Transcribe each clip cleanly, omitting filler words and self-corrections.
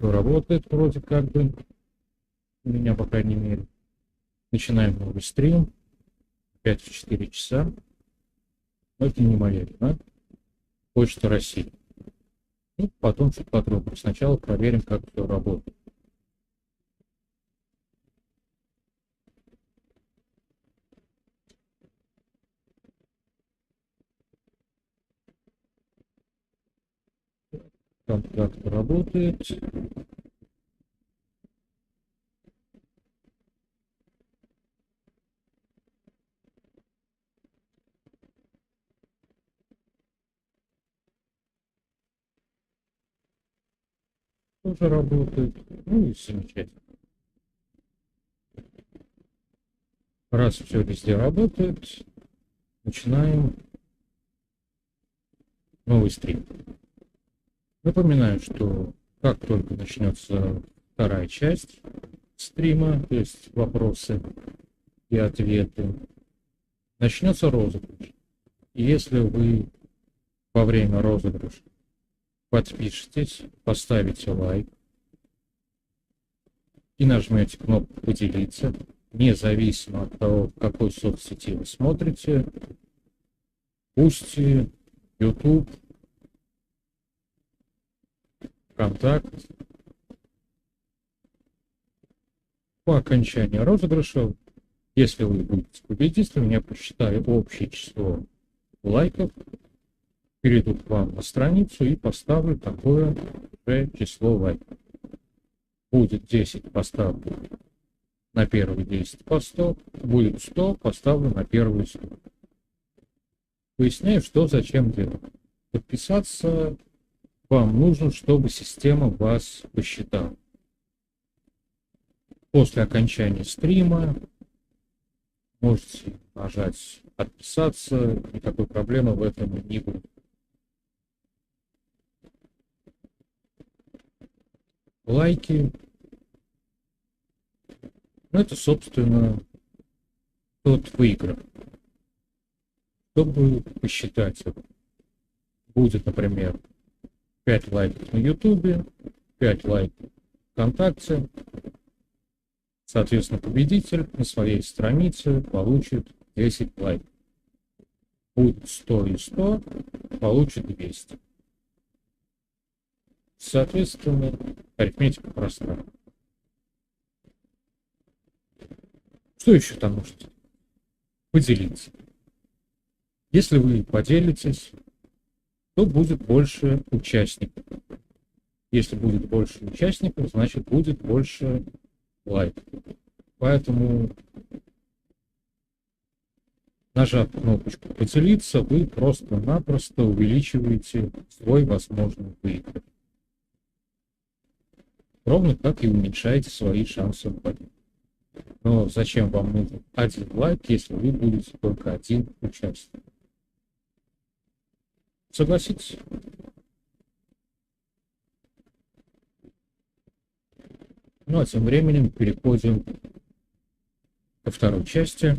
все работает вроде как бы. У меня, по крайней мере. Начинаем новый стрим. Опять в 4 часа. Но это не моя вина. Почта России. Ну, потом чуть подробнее. Сначала проверим, как все работает. Там как-то работает. Тоже работает. Ну и замечательно. Раз все везде работает, начинаем новый стрим. Напоминаю, что как только начнется вторая часть стрима, то есть вопросы и ответы, начнется розыгрыш. И если вы во время розыгрыша подпишитесь, поставите лайк и нажмете кнопку «Поделиться», независимо от того, в какой соцсети вы смотрите, пусть YouTube, ВКонтакт, по окончании розыгрыша, если вы будете победителем, я посчитаю общее число лайков, перейду к вам на страницу и поставлю такое же число лайков. Будет 10, поставлю на первые 10 постов, будет 100, поставлю на первые 100. Поясняю, что зачем делать. Подписаться вам нужно, чтобы система вас посчитала. После окончания стрима можете нажать «Подписаться», никакой проблемы в этом не будет. Лайки. Ну, это, собственно, тот выигрыш. Чтобы посчитать, будет, например, 5 лайков на YouTube, 5 лайков ВКонтакте. Соответственно, победитель на своей странице получит 10 лайков. Будет 100 и 100, получит 200. Соответственно, арифметика простая. Что еще там нужно? Поделиться. Если вы поделитесь, то будет больше участников. Если будет больше участников, значит будет больше лайков. Поэтому, нажав кнопочку «Поделиться», вы просто-напросто увеличиваете свой возможный выигрыш. Ровно как и уменьшаете свои шансы на победу. Но зачем вам нужен один лайк, если вы будете только один участник? Согласитесь? Ну а тем временем переходим ко второй части.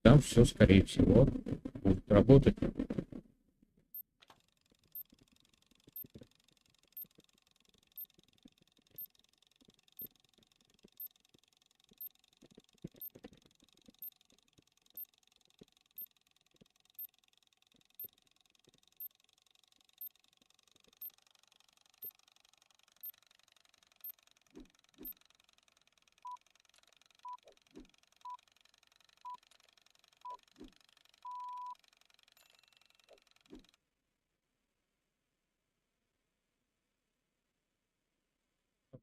Там все, скорее всего, будет работать.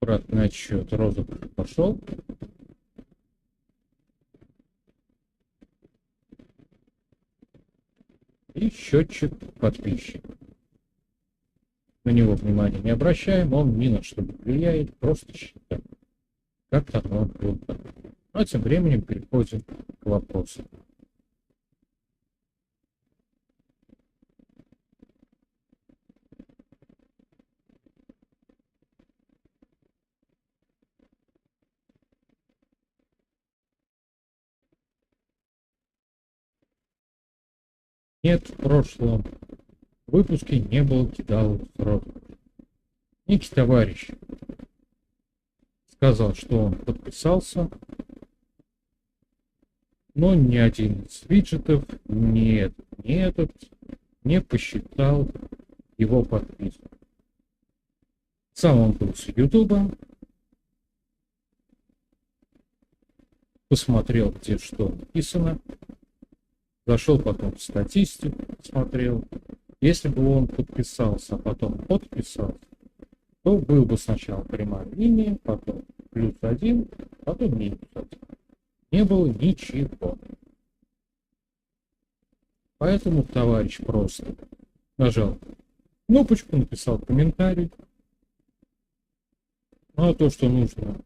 Обратный отсчет розыгрыш пошел. И счетчик подписчиков. На него внимания не обращаем, он ни на что не влияет, просто считаем. Как-то оно было. А тем временем переходим к вопросу. Нет, в прошлом выпуске не было кидалов в розыгрыш. некий товарищ сказал, что он подписался, но ни один из виджетов, ни этот не посчитал его подписку. Сам он был с Ютуба, посмотрел, где что написано, зашел потом в статистику, посмотрел. Если бы он подписался, а потом подписался, то был бы сначала прямая линия, потом +1, потом -1. Не было ничего. Поэтому товарищ просто нажал кнопочку, написал комментарий. Ну а то, что нужно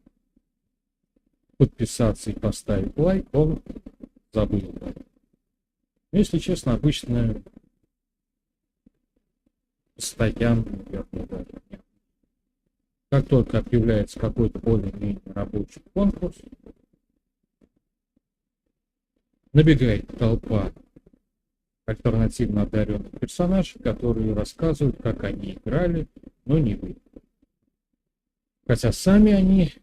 подписаться и поставить лайк, он забыл. Если честно, обычно постоянно, наверное, как только объявляется какой-то более-менее рабочий конкурс, набегает толпа альтернативно одаренных персонажей, которые рассказывают, как они играли, но не вы. Хотя сами они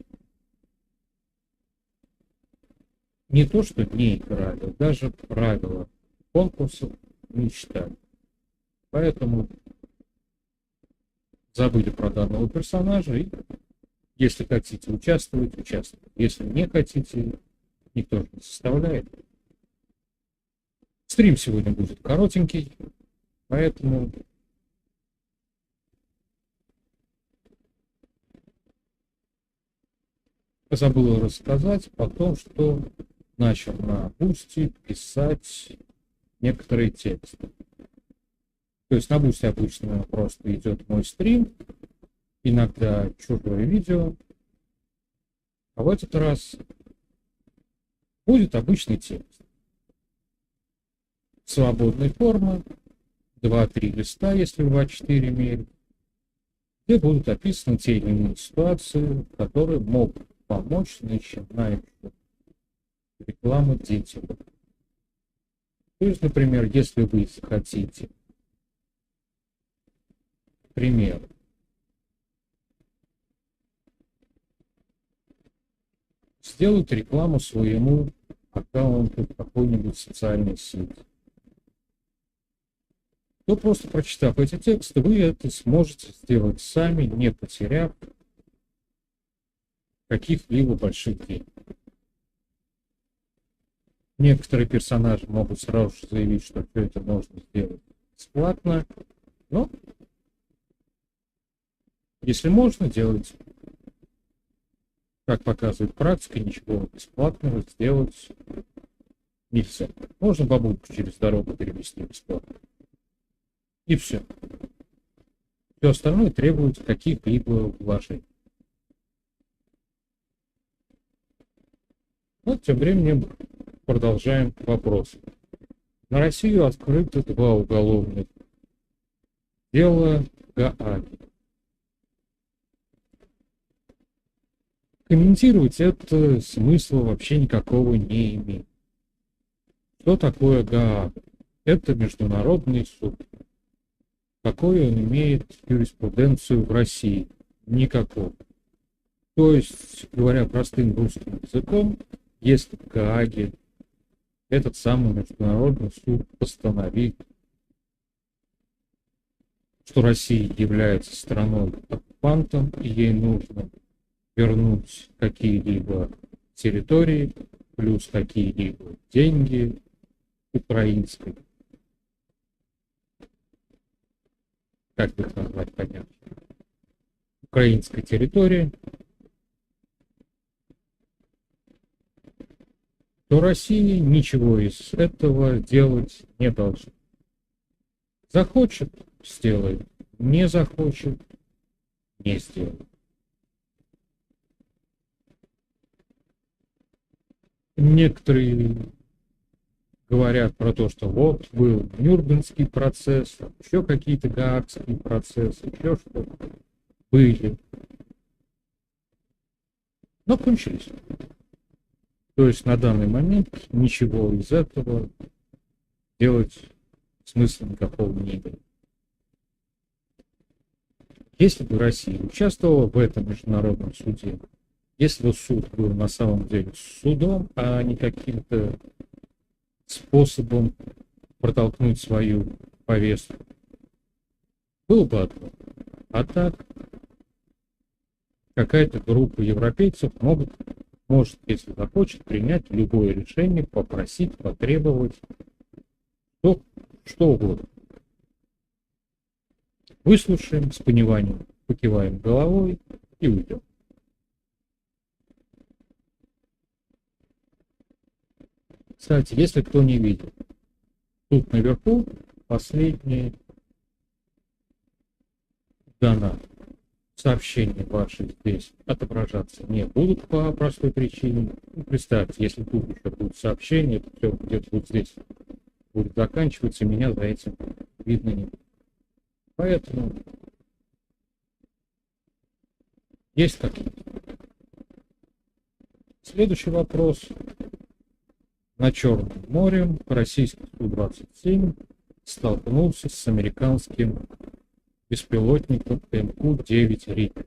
не то что не играли, даже правила конкурсов не читали. Поэтому забыли про данного персонажа, и если хотите участвовать, участвуйте. Если не хотите, никто же не составляет. Стрим сегодня будет коротенький, поэтому забыл рассказать о том, что начал на Бусти писать некоторые тексты. То есть на Бусти обычно просто идет мой стрим, иногда чужое видео, а в этот раз будет обычный текст. Свободной формы, 2-3 листа, если в А4 имеют, где будут описаны те или иные ситуации, которые могут помочь начинающим рекламу детям. То есть, например, если вы захотите, пример, сделать рекламу своему аккаунту в какой-нибудь социальной сети, то просто прочитав эти тексты, вы это сможете сделать сами, не потеряв каких-либо больших денег. Некоторые персонажи могут сразу же заявить, что все это можно сделать бесплатно, но если можно, делать, как показывает практика, ничего бесплатного сделать нельзя. Можно бабульку через дорогу перевести бесплатно. И все. Все остальное требует каких-либо вложений. Вот тем временем продолжаем вопрос. На Россию открыто 2 уголовных дела Гааги. Комментировать это смысла вообще никакого не имеет. Что такое Гаага? Это международный суд. Какой он имеет юриспруденцию в России? Никакого. То есть, говоря простым русским языком, если в Гааге этот самый международный суд постановит, что Россия является страной-оккупантом, и ей нужно вернуть какие-либо территории, плюс какие-либо деньги украинской, как бы их назвать, понятно, украинской территории, то Россия ничего из этого делать не должна. Захочет — сделает, не захочет — не сделает. Некоторые говорят про то, что вот был Нюрнбергский процесс, еще какие-то гаагские процессы, еще что-то были. Но кончились. То есть на данный момент ничего из этого делать смысла никакого не имеет. Если бы Россия участвовала в этом международном суде, если бы суд был на самом деле судом, а не каким-то способом протолкнуть свою повестку, было бы одно. А так, какая-то группа европейцев может, если захочет, принять любое решение, попросить, потребовать, что угодно. Выслушаем, с пониманием покиваем головой и уйдем. Кстати, если кто не видел, тут наверху последний донат. Сообщения ваши здесь отображаться не будут по простой причине. Представьте, если тут еще будут сообщения, то все где-то вот здесь будет заканчиваться, меня за этим видно не будет. Поэтому есть как есть. Следующий вопрос. На Черном море российский Су-27 столкнулся с американским беспилотником МК-9 «Риппер».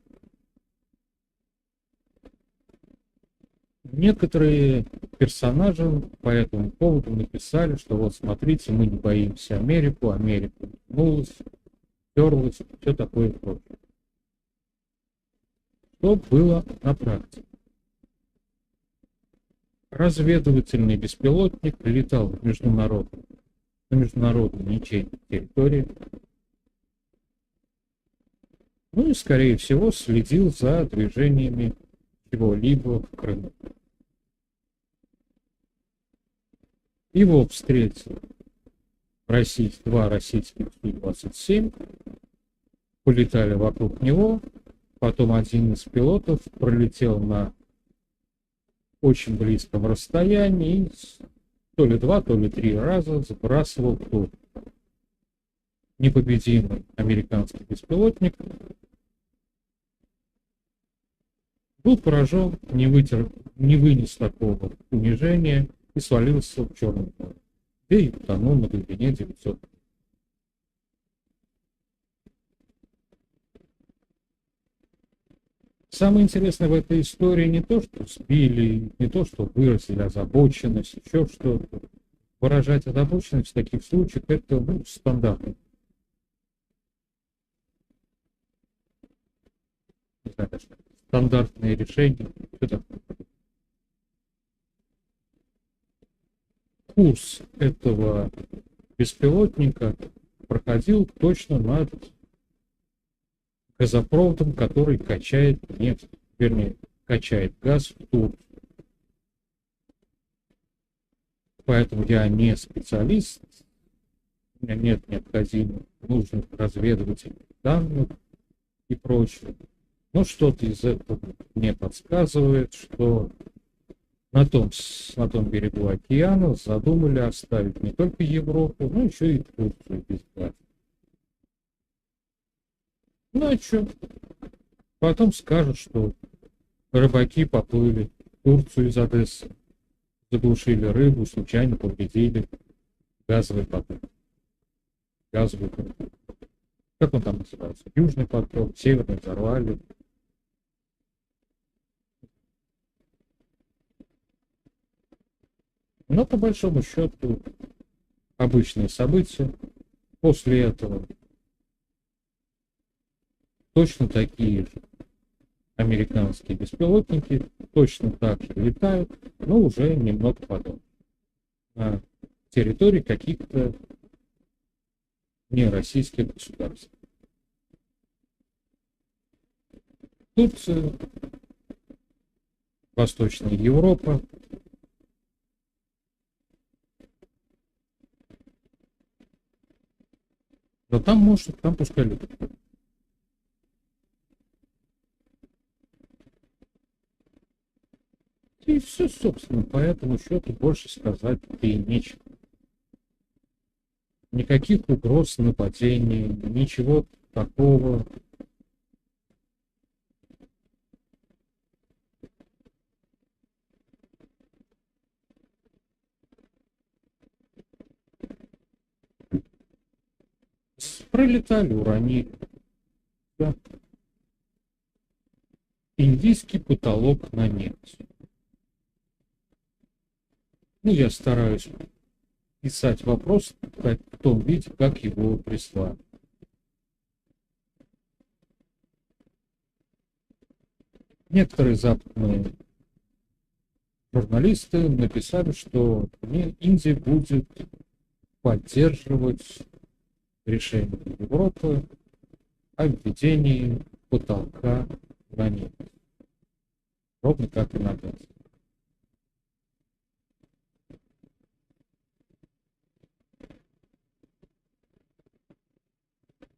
Некоторые персонажи по этому поводу написали, что вот смотрите, мы не боимся Америку, Америка вернулась, терлась, все такое прочее. Что было на практике? Разведывательный беспилотник летал на международной ничейной территории, ну и, скорее всего, следил за движениями чего-либо в Крыму. Его встретил два российских Су-27, полетали вокруг него, потом один из пилотов пролетел на очень близком расстоянии и то ли 2, то ли 3 раза сбрасывал тур. Непобедимый американский беспилотник был поражен, не вынес такого унижения и свалился в Черное море, где и утонул на глубине 900 метров. Самое интересное в этой истории не то, что сбили, не то, что выразили озабоченность, еще что-то. Выражать озабоченность в таких случаях — это стандартно. Не знаю, даже стандартные решения. Курс этого беспилотника проходил точно над газопроводом, который качает нефть, вернее, качает газ в Турцию. Поэтому я не специалист, у меня нет необходимых нужных разведывательных данных и прочего. Но что-то из этого мне подсказывает, что на том берегу океана задумали оставить не только Европу, но еще и Турцию без газа. Ну а что? Потом скажут, что рыбаки поплыли в Турцию из Одессы, заглушили рыбу, случайно повредили газовый поток. Газовый поток. Как он там называется? Южный поток, северный взорвали. Но по большому счету обычные события. После этого точно такие же американские беспилотники точно так же летают, но уже немного потом на территории каких-то нероссийских государств. Турция, Восточная Европа. Но там пускай любят. И все, собственно, по этому счету больше сказать-то и нечего. Никаких угроз нападений, ничего такого. Пролетали, уронили. Да. Индийский потолок на нефть. Ну, я стараюсь писать вопрос в том виде, как его прислали. Некоторые западные журналисты написали, что Индия будет поддерживать решение Европы о введении потолка на нефть. Ровно как и на газ.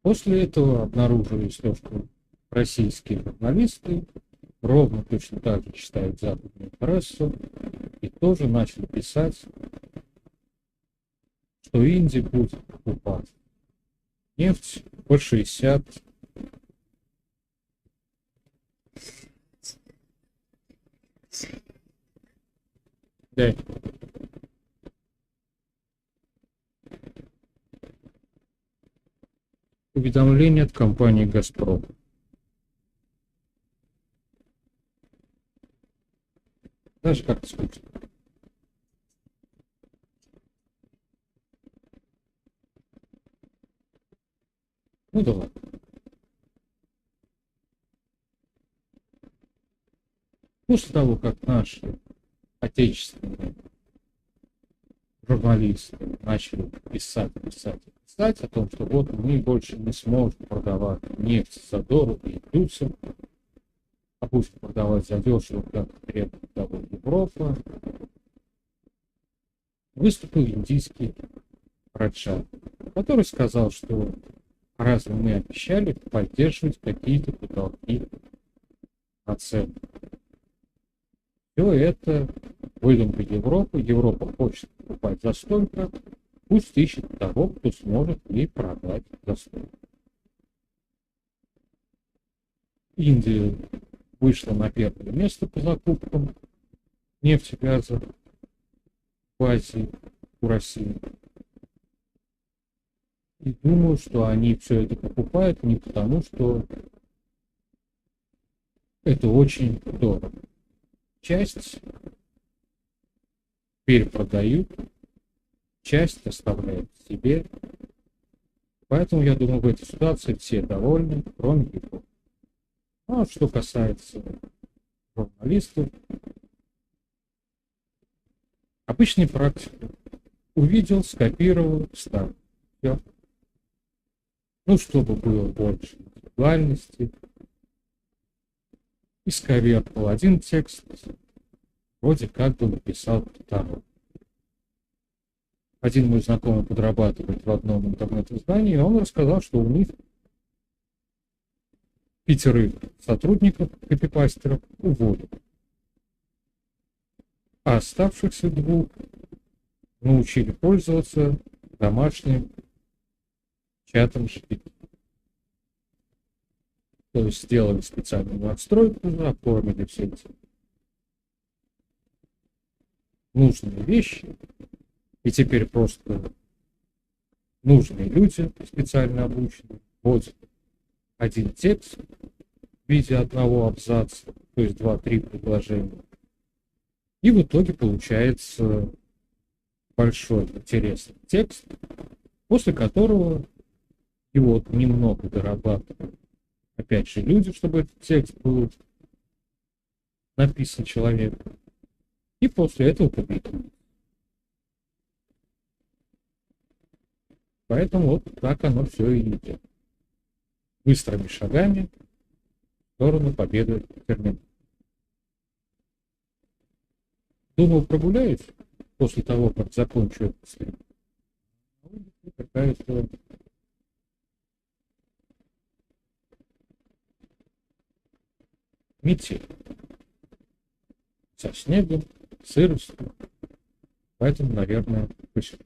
После этого обнаружилось то, что российские журналисты ровно точно так же читают западную прессу и тоже начали писать, что Индия будет покупать нефть по 60. Да. Уведомление от компании «Газпром». Даже как-то скучно. Ну да ладно. После того, как наши отечественные журналисты начали писать о том, что вот мы больше не сможем продавать нефть за дорого и плюсом, а будем продавать за дешево, как требует того Европа, выступил индийский Раджа, который сказал, что разве мы обещали поддерживать какие-то потолки на цены. Все это выдумка Европы. Европа хочет покупать за столько, пусть ищет того, кто сможет ей продать за столько. Индия вышла на первое место по закупкам нефти и газа в Азии у России. И думаю, что они все это покупают не потому, что это очень дорого. Часть перепродают, часть оставляют себе. Поэтому, я думаю, в этой ситуации все довольны, кроме его. А что касается журналистов, обычная практика. Увидел, скопировал, вставил. Все. Ну, чтобы было больше индивидуальности. Исковеркал один текст, вроде как бы написал второй. Один мой знакомый подрабатывает в одном интернет-издании, и он рассказал, что у них 5 сотрудников, копипастеров, уволили. А оставшихся 2 научили пользоваться домашним чатом GPT. То есть сделали специальную настройку, оформили все эти нужные вещи. И теперь просто нужные люди, специально обученные, вводят один текст в виде одного абзаца, то есть 2-3 предложения. И в итоге получается большой интересный текст, после которого его немного дорабатывают. Опять же, люди, чтобы этот текст был написан человеком. И после этого публикуют. Поэтому вот так оно все и идет. Быстрыми шагами в сторону победы Терминатора. Думал, прогуляюсь после того, как закончу этот стрим. Какая-то метель. Со снегом, сыростью. Поэтому, наверное, пусть.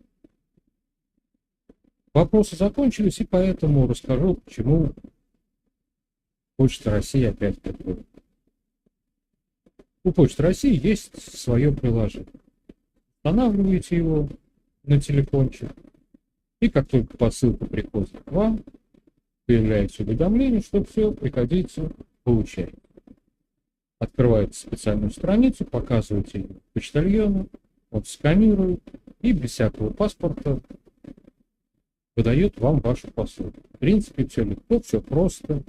Вопросы закончились, и поэтому расскажу, почему Почта России опять готовит. У Почты России есть свое приложение. Устанавливаете его на телефончик, и как только посылка приходит к вам, появляется уведомление, что все, приходите, получайте. Открываете специальную страницу, показываете ее почтальону, он сканирует и без всякого паспорта выдает вам вашу посылку. В принципе, все легко, все просто.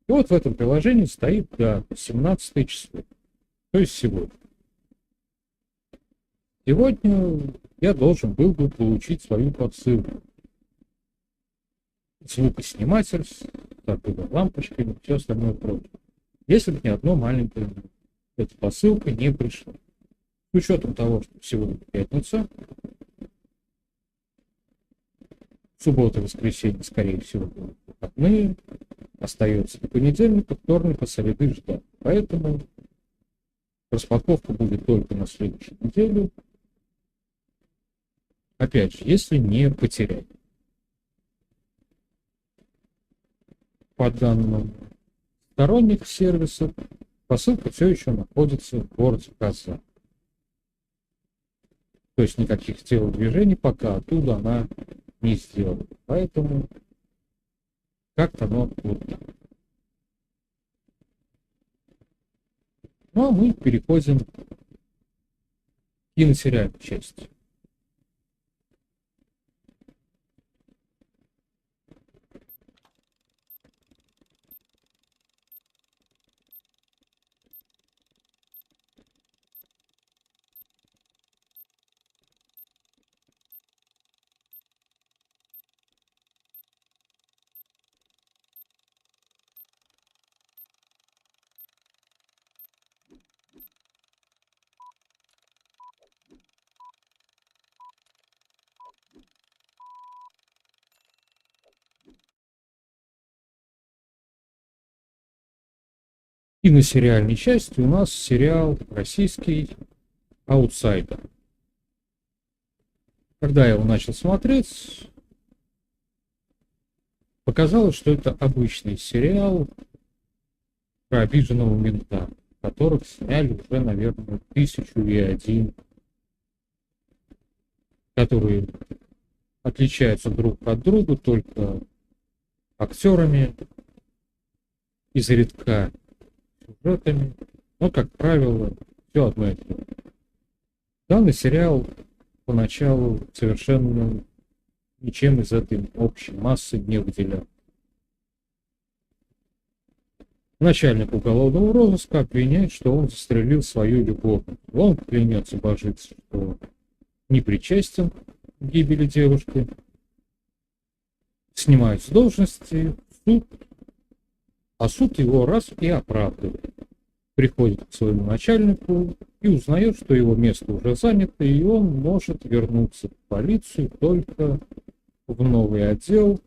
И вот в этом приложении стоит дата, 17 число, то есть сегодня. Сегодня я должен был бы получить свою посылку. Звукосниматель с такой лампочкой, все остальное прочее. Если бы не одно маленькое, эта посылка не пришла. С учетом того, что сегодня пятница, суббота и воскресенье, скорее всего, будут выходные, остается до понедельника, вторника, среды ждать. Поэтому распаковка будет только на следующей неделе. Опять же, если не потерять. По данным сторонних сервисов, посылка все еще находится в городе Казань. То есть никаких телодвижений пока оттуда она не сделала. Поэтому как-то оно вот так. Ну а мы переходим к киносериальной части. И на сериальной части у нас сериал российский «Аутсайдер». Когда я его начал смотреть, показалось, что это обычный сериал про обиженного мента, которых сняли уже, наверное, 1001, которые отличаются друг от друга только актерами, изредка сюжетами, но, как правило, все одно и то же. Данный сериал поначалу совершенно ничем из этой общей массы не выделял. Начальник уголовного розыска обвиняет, что он застрелил свою любовницу. Он клянется божиться, что не причастен к гибели девушки. Снимает с должности суд, а суд его раз и оправдывает. Приходит к своему начальнику и узнает, что его место уже занято, и он может вернуться в полицию только в новый отдел,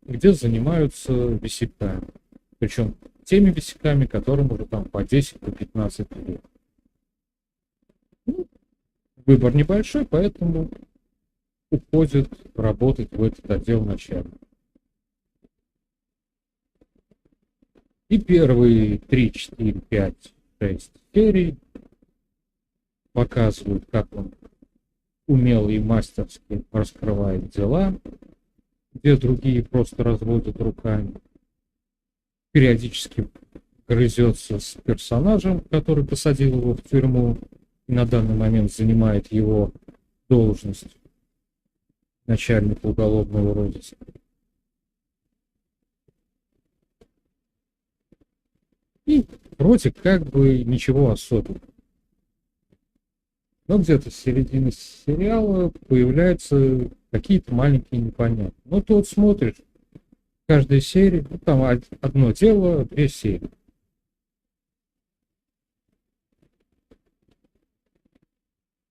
где занимаются висяками. Причем теми висяками, которым уже там по 10-15 лет. Выбор небольшой, поэтому уходит работать в этот отдел начальник. И первые 3, 4, 5, 6 серий показывают, как он умело и мастерски раскрывает дела, где другие просто разводят руками. Периодически грызется с персонажем, который посадил его в тюрьму и на данный момент занимает его должность начальника уголовного розыска. И вроде как бы ничего особенного. Но где-то с середины сериала появляются какие-то маленькие непонятные. Ну, ты вот смотришь, каждая серия, ну, там одно дело, 2 серии.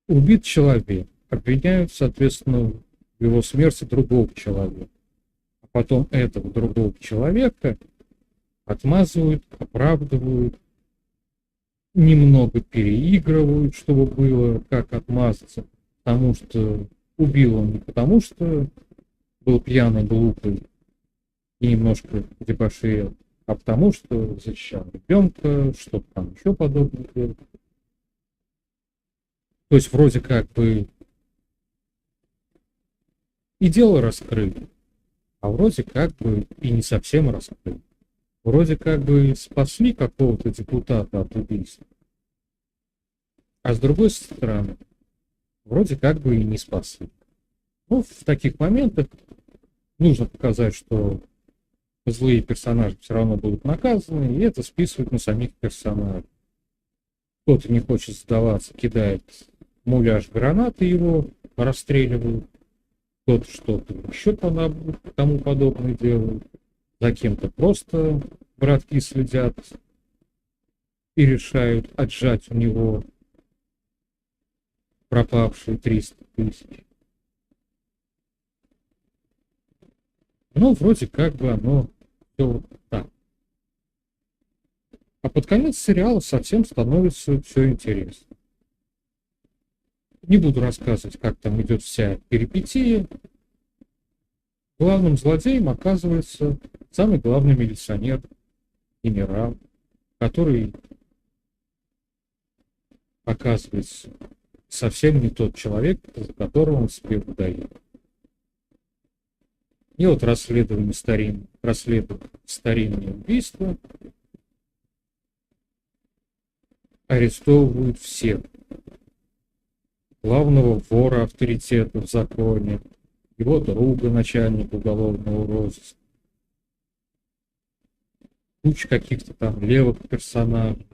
Убит человек, обвиняют, соответственно, в его смерти другого человека. А потом этого другого человека отмазывают, оправдывают, немного переигрывают, чтобы было как отмазаться, потому что убил он не потому, что был пьяный, глупый и немножко дебоширил, а потому что защищал ребенка, что-то там еще подобное. То есть вроде как бы и дело раскрыли, а вроде как бы и не совсем раскрыли. вроде как бы спасли какого-то депутата от убийства, а с другой стороны, вроде как бы и не спасли. Ну, в таких моментах нужно показать, что злые персонажи все равно будут наказаны, и это списывают на самих персонажей. Кто-то не хочет сдаваться, кидает муляж гранаты, его расстреливают, кто-то что-то еще тому подобное делает, за кем-то просто братки следят и решают отжать у него пропавшие 300 тысяч. Ну, вроде как бы оно все вот так. А под конец сериала совсем становится все интересно. Не буду рассказывать, как там идет вся перипетия. Главным злодеем оказывается самый главный милиционер, генерал, который оказывается совсем не тот человек, за которого он себе выдает. И вот расследуем старинные убийства, арестовывают всех. Главного вора авторитета в законе, его друга, начальника уголовного розыска, куча каких-то там левых персонажей,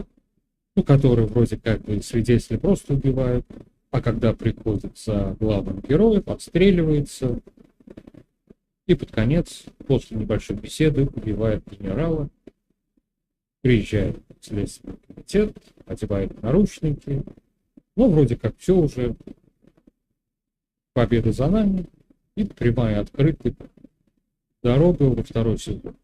ну, которые вроде как бы свидетели просто убивают, а когда приходят за главным героем, отстреливается, и под конец, после небольшой беседы, убивает генерала, приезжает Следственный комитет, одевает наручники, ну, вроде как все уже, победа за нами, и прямая открытая дорога во второй сезон.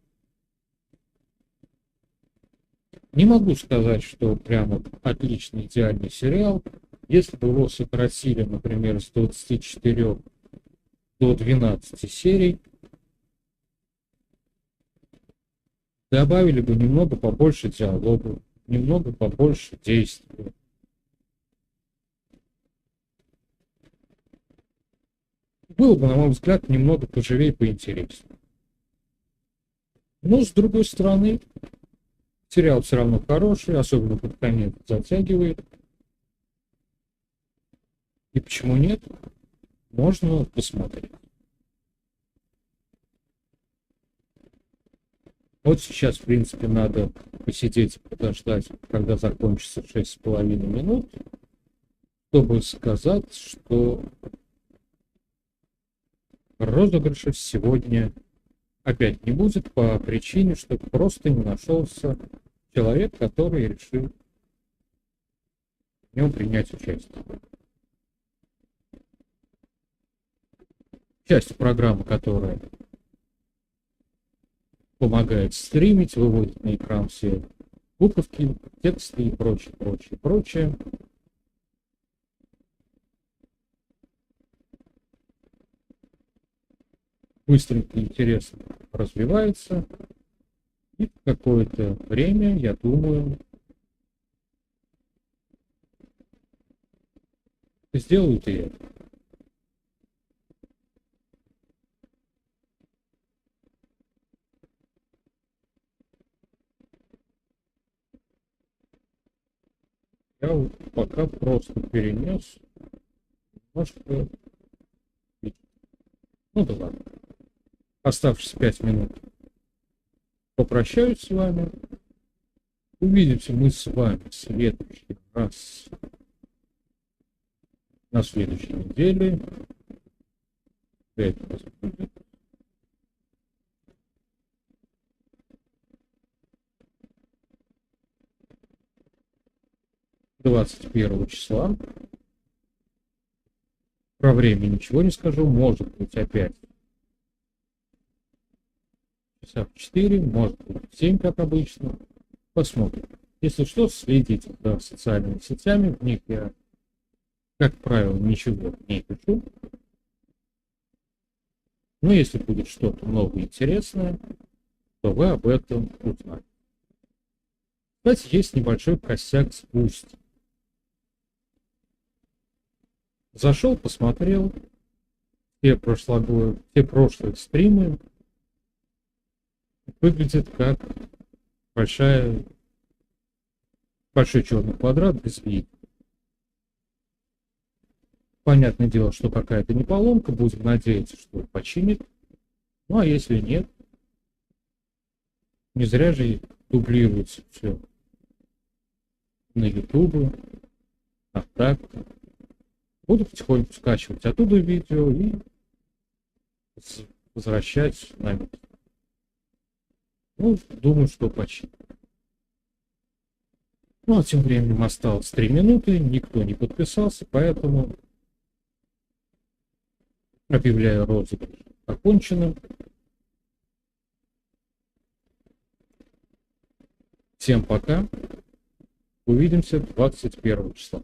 Не могу сказать, что прямо отличный, идеальный сериал. Если бы его сократили, например, с 24 до 12 серий, добавили бы немного побольше диалога, немного побольше действия. Было бы, на мой взгляд, немного поживее, поинтереснее. Но, с другой стороны, сериал все равно хороший, особенно под конец затягивает. И почему нет? Можно посмотреть. Вот сейчас, в принципе, надо посидеть, подождать, когда закончится 6,5 минут, чтобы сказать, что розыгрышев сегодня опять не будет по причине, что просто не нашелся человек, который решил в нем принять участие. Часть программы, которая помогает стримить, выводит на экран все буковки, тексты и прочее, прочее, прочее. Быстренько и интересно развивается. И в какое-то время, я думаю, сделают и это. Я вот пока просто перенес немножко. Ну да ладно. Оставшиеся 5 минут попрощаюсь с вами. Увидимся мы с вами в следующий раз на следующей неделе. Это будет 21 числа. Про время ничего не скажу. Может быть опять часа в 4, может быть в 7, как обычно. Посмотрим. Если что, следите за социальными сетями. В них я, как правило, ничего не пишу. Но если будет что-то новое и интересное, то вы об этом узнаете. Кстати, есть небольшой косяк с Boosty. Зашел, посмотрел все прошлые стримы. Выглядит как большой черный квадрат без вида. Понятное дело, что какая-то не поломка, будем надеяться, что починит. Ну а если нет, не зря же дублируется все на YouTube, а так. Буду потихоньку скачивать оттуда видео и возвращать на место. Ну, думаю, что почти. Ну, а тем временем осталось 3 минуты, никто не подписался, поэтому объявляю розыгрыш оконченным. Всем пока. Увидимся 21 числа.